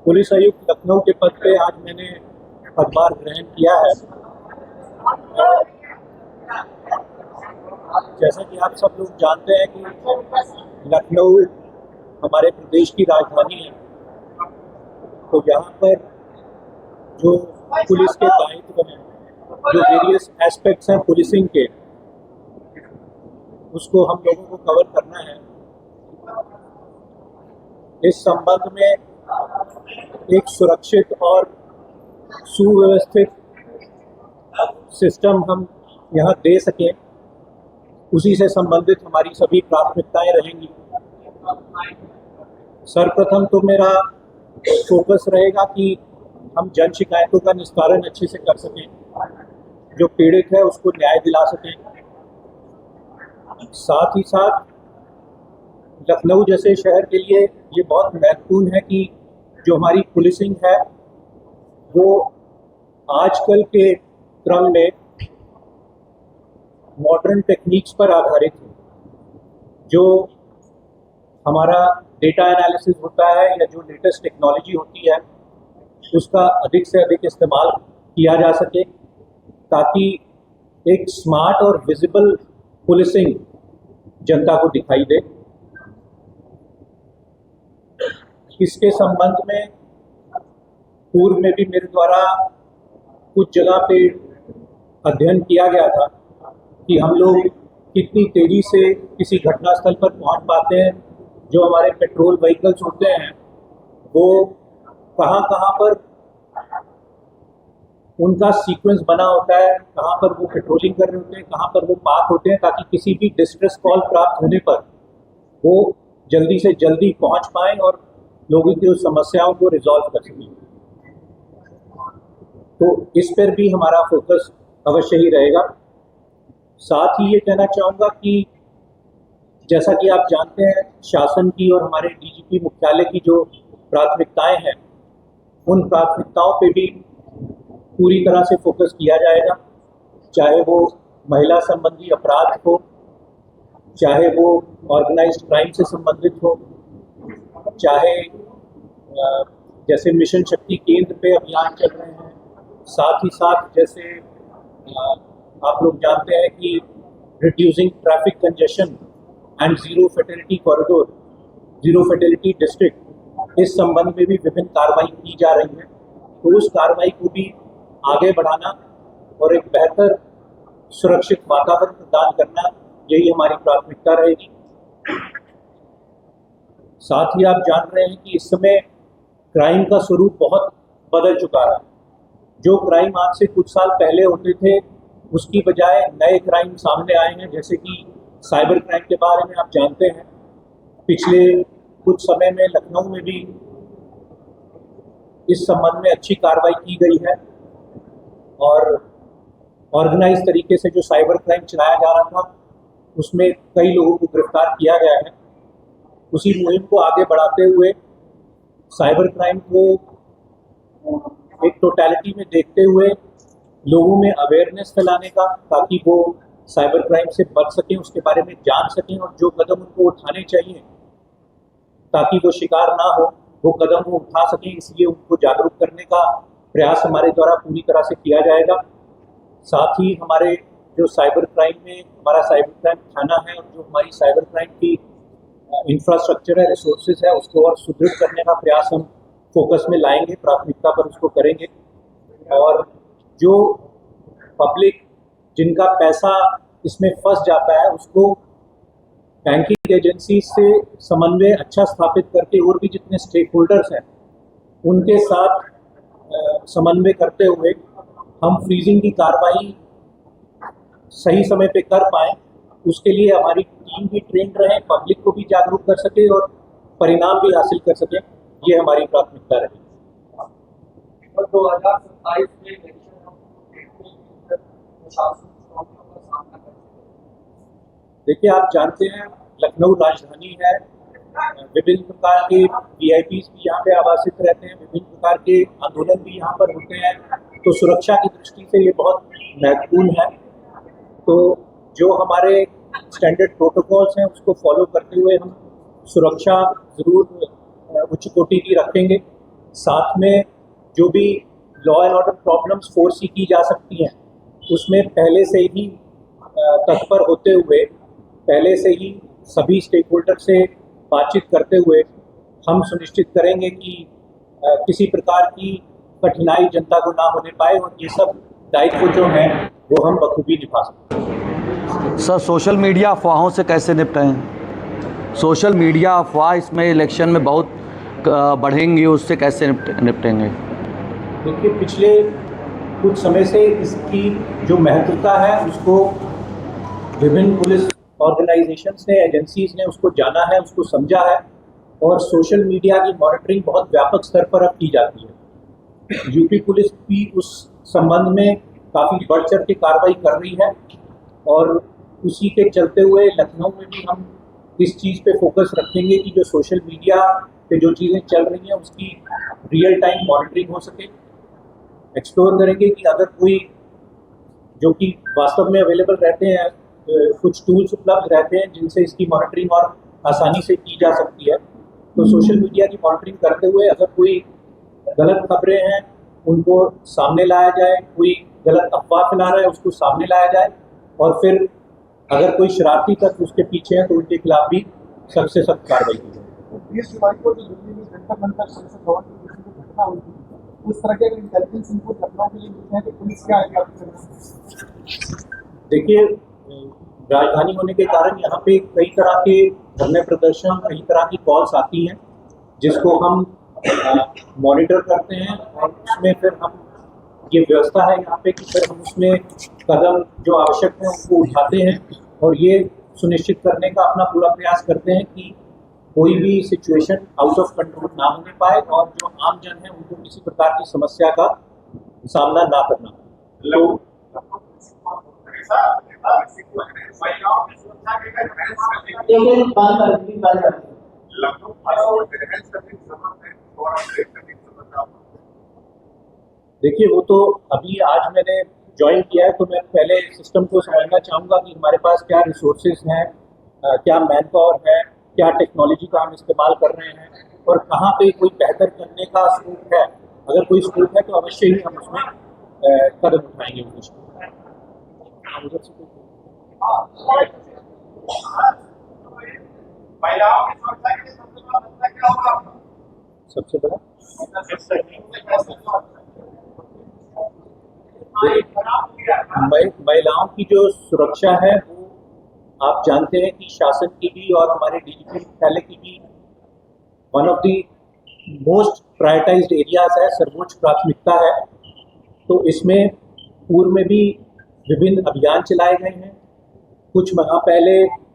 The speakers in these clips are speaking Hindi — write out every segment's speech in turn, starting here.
पुलिस आयुक्त लखनऊ के पद पे आज मैंने पदभार ग्रहण किया है। जैसा कि आप सब लोग जानते हैं कि लखनऊ हमारे प्रदेश की राजधानी है, तो यहाँ पर जो पुलिस के दायित्व हैं, जो वेरियस एस्पेक्ट्स हैं पुलिसिंग के, उसको हम लोगों को कवर करना है। इस संबंध में एक सुरक्षित और सुव्यवस्थित सिस्टम हम यहाँ दे सकें, उसी से संबंधित हमारी सभी प्राथमिकताएं रहेंगी। सर्वप्रथम तो मेरा फोकस रहेगा कि हम जन शिकायतों का निस्तारण अच्छे से कर सकें, जो पीड़ित है उसको न्याय दिला सकें। साथ ही साथ लखनऊ जैसे शहर के लिए ये बहुत महत्वपूर्ण है कि जो हमारी पुलिसिंग है वो आजकल के क्रम में मॉडर्न टेक्निक्स पर आधारित है। जो हमारा डेटा एनालिसिस होता है या जो लेटेस्ट टेक्नोलॉजी होती है उसका अधिक से अधिक इस्तेमाल किया जा सके, ताकि एक स्मार्ट और विजिबल पुलिसिंग जनता को दिखाई दे। इसके संबंध में पूर्व में भी मेरे द्वारा कुछ जगह पे अध्ययन किया गया था कि हम लोग कितनी तेजी से किसी घटनास्थल पर पहुंच पाते हैं। जो हमारे पेट्रोल व्हीकल्स होते हैं वो कहाँ कहाँ पर उनका सीक्वेंस बना होता है, कहाँ पर वो पेट्रोलिंग कर रहे होते हैं, कहाँ पर वो पार्क होते हैं, ताकि किसी भी डिस्ट्रेस कॉल प्राप्त होने पर वो जल्दी से जल्दी पहुंच पाएं और लोगों की उस समस्याओं को रिजॉल्व कर सकें। तो इस पर भी हमारा फोकस अवश्य ही रहेगा। साथ ही ये कहना चाहूँगा कि जैसा कि आप जानते हैं, शासन की और हमारे डीजीपी मुख्यालय की जो प्राथमिकताएं हैं, उन प्राथमिकताओं पे भी पूरी तरह से फोकस किया जाएगा। चाहे वो महिला संबंधी अपराध हो, चाहे वो ऑर्गेनाइज्ड क्राइम से संबंधित हो, चाहे जैसे मिशन शक्ति केंद्र पे अभियान चल रहे हैं, साथ ही साथ जैसे आप लोग जानते हैं कि reducing traffic congestion and zero fatality corridor, zero fatality district, इस संबंध में भी विभिन्न कार्रवाई की जा रही है। तो उस कार्रवाई को भी आगे बढ़ाना और एक बेहतर सुरक्षित वातावरण प्रदान करना, यही हमारी प्राथमिकता रहेगी। साथ ही आप जान रहे हैं कि इस समय क्राइम का स्वरूप बहुत बदल चुका है। जो क्राइम आज से कुछ साल पहले होते थे, उसकी बजाय नए क्राइम सामने आए हैं। जैसे कि साइबर क्राइम के बारे में आप जानते हैं, पिछले कुछ समय में लखनऊ में भी इस संबंध में अच्छी कार्रवाई की गई है और ऑर्गेनाइज तरीके से जो साइबर क्राइम चलाया जा रहा था उसमें कई लोगों को गिरफ्तार किया गया है। उसी मुहिम को आगे बढ़ाते हुए साइबर क्राइम को एक टोटलिटी में देखते हुए लोगों में अवेयरनेस फैलाने का, ताकि वो साइबर क्राइम से बच सकें, उसके बारे में जान सकें और जो कदम उनको उठाने चाहिए ताकि वो शिकार ना हो, वो कदम वो उठा सकें। इसलिए उनको जागरूक करने का प्रयास हमारे द्वारा पूरी तरह से किया जाएगा। साथ ही हमारे जो साइबर क्राइम में हमारा साइबर क्राइम थाना है और जो हमारी साइबर क्राइम की इंफ्रास्ट्रक्चर है, रिसोर्सेज है, उसको और सुदृढ़ करने का प्रयास हम फोकस में लाएंगे, प्राथमिकता पर उसको करेंगे। और जो पब्लिक जिनका पैसा इसमें फंस जाता है, उसको बैंकिंग एजेंसी से समन्वय अच्छा स्थापित करके और भी जितने स्टेक होल्डर्स हैं उनके साथ समन्वय करते हुए हम फ्रीजिंग की कार्रवाई सही समय पे कर पाएँ। उसके लिए हमारी टीम भी ट्रेन रहे, पब्लिक को भी जागरूक कर सके और परिणाम भी हासिल कर सके, ये हमारी प्राथमिकता रहेगी। 2027 में देखिए, आप जानते हैं लखनऊ राजधानी है, विभिन्न प्रकार के वीआईपीज भी यहाँ पे आवासित रहते हैं, विभिन्न प्रकार के आंदोलन भी यहाँ पर होते हैं, तो सुरक्षा की दृष्टि से ये बहुत महत्वपूर्ण है। तो जो हमारे स्टैंडर्ड प्रोटोकॉल्स हैं उसको फॉलो करते हुए हम सुरक्षा ज़रूर उच्च कोटि की रखेंगे। साथ में जो भी लॉ एंड ऑर्डर प्रॉब्लम्स फोर्सी की जा सकती हैं उसमें पहले से ही तत्पर होते हुए, पहले से ही सभी स्टेक होल्डर से बातचीत करते हुए हम सुनिश्चित करेंगे कि किसी प्रकार की कठिनाई जनता को ना होने पाए और ये सब दायित्व जो हैं वो हम बखूबी निभा सकते। सर, सोशल मीडिया अफवाहों से कैसे निपटें? सोशल मीडिया अफवाह इसमें इलेक्शन में बहुत बढ़ेंगी, उससे कैसे निपटेंगे? देखिए, पिछले कुछ समय से इसकी जो महत्वता है उसको विभिन्न पुलिस ऑर्गेनाइजेशंस ने, एजेंसीज ने उसको जाना है, उसको समझा है और सोशल मीडिया की मॉनिटरिंग बहुत व्यापक स्तर पर अब की जाती है। यूपी पुलिस भी उस संबंध में काफ़ी बढ़ चढ़ के कार्रवाई कर रही है और उसी के चलते हुए लखनऊ में भी हम इस चीज़ पे फोकस रखेंगे कि जो सोशल मीडिया पे जो चीज़ें चल रही हैं उसकी रियल टाइम मॉनिटरिंग हो सके। एक्सप्लोर करेंगे कि अगर कोई जो कि वास्तव में अवेलेबल रहते हैं, कुछ टूल्स उपलब्ध रहते हैं जिनसे इसकी मॉनिटरिंग और आसानी से की जा सकती है, तो सोशल मीडिया की मॉनिटरिंग करते हुए अगर कोई गलत खबरें हैं उनको सामने लाया जाए, कोई गलत अफवाह फैला रहा है उसको सामने लाया जाए और फिर अगर कोई शरारती तत्व उसके पीछे है तो उनके खिलाफ भी सख्त से सख्त कार्रवाई की जाए। 20 जुलाई को जो दिल्ली में जंतर मंतर संसद भवन की जो घटना हुई थी, उस तरह के इंटेलिजेंस इनपुट लखनऊ के लिए मिलते हैं कि पुलिस क्या है? देखिए, राजधानी होने के कारण यहाँ पे कई तरह के धरने प्रदर्शन, कई तरह की कॉल्स आती हैं जिसको हम मॉनिटर करते हैं और उसमें फिर हम ये व्यवस्था है यहाँ पे कि फिर हम उसमें कदम जो आवश्यक है उनको उठाते हैं और ये सुनिश्चित करने का अपना पूरा प्रयास करते हैं कि कोई भी सिचुएशन आउट ऑफ कंट्रोल ना होने पाए और जो आम जन है उनको किसी प्रकार की समस्या का सामना ना करना पाए। देखिए, वो तो अभी आज मैंने ज्वाइन किया है तो मैं पहले सिस्टम को समझना चाहूँगा कि हमारे पास क्या रिसोर्सेज हैं, क्या मैन पावर है, क्या टेक्नोलॉजी का हम इस्तेमाल कर रहे हैं और कहाँ पे कोई बेहतर करने का स्कोप है। अगर कोई स्कोप है तो अवश्य ही हम उसमें कदम उठाएंगे। सबसे बड़ा महिलाओं की जो सुरक्षा है वो आप जानते हैं कि शासन की भी और हमारे डीजीपी मुख्यालय की भी one of the most prioritised areas है, सर्वोच्च प्राथमिकता है। तो इसमें पूर्व में भी विभिन्न अभियान चलाए गए हैं। कुछ माह पहले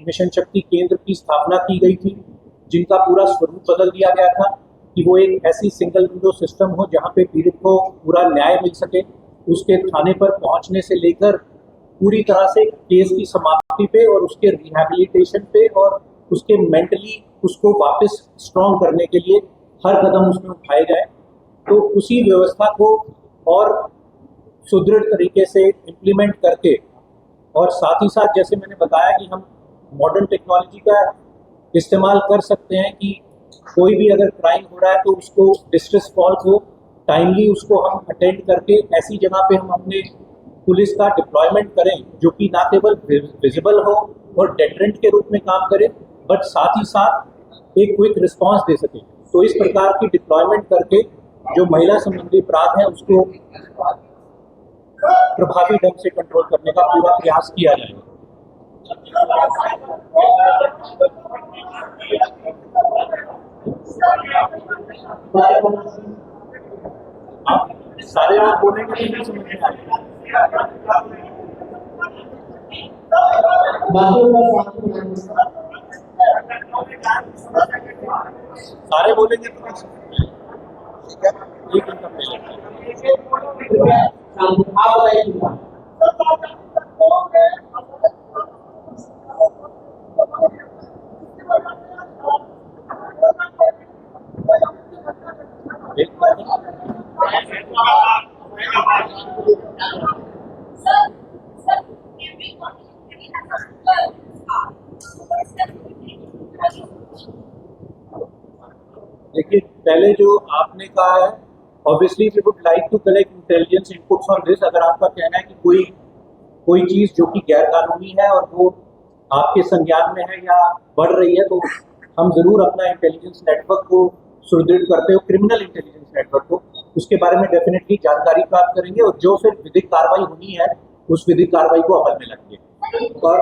मिशन शक्ति केंद्र की स्थापना की गई थी जिनका पूरा स्वरूप बदल दिया गया था कि वो एक ऐसी सिंगल विंडो सिस्टम हो जहाँ पे पीड़ित को पूरा न्याय मिल सके, उसके थाने पर पहुँचने से लेकर पूरी तरह से केस की समाप्ति पे और उसके रिहैबिलिटेशन पे और उसके मेंटली उसको वापस स्ट्रॉन्ग करने के लिए हर कदम उसमें उठाए जाए। तो उसी व्यवस्था को और सुदृढ़ तरीके से इम्प्लीमेंट करके और साथ ही साथ जैसे मैंने बताया कि हम मॉडर्न टेक्नोलॉजी का इस्तेमाल कर सकते हैं कि कोई भी अगर क्राइम हो रहा है तो उसको डिस्ट्रेस कॉल को टाइमली उसको हम अटेंड करके ऐसी जगह पे हम अपने पुलिस का डिप्लॉयमेंट करें जो कि ना केवल विजिबल हो और डेटरेंट के रूप में काम करे बट साथ ही साथ एक क्विक रिस्पांस दे सके। तो इस प्रकार की डिप्लॉयमेंट करके जो महिला संबंधी अपराध है उसको प्रभावी ढंग से कंट्रोल करने का पूरा प्रयास किया जाएगा। आप सारे लोग बोलेंगे तो नहीं समझ में आएगा। सारे बोलेंगे तो नहीं समझ में आएगा। एक घंटा पहले आप बताइए। देखिए, पहले जो आपने कहा है, obviously we would like to collect intelligence inputs on this. अगर आपका कहना है कि कोई चीज़ जो कि गैर कानूनी है और वो आपके संज्ञान में है या बढ़ रही है, तो हम ज़रूर अपना इंटेलिजेंस नेटवर्क को सुदृढ़ करते हुए, क्रिमिनल इंटेलिजेंस नेटवर्क को, उसके बारे में डेफिनेटली जानकारी प्राप्त करेंगे और जो फिर विधिक कार्रवाई होनी है उस विधिक कार्रवाई को अमल में लाएंगे। और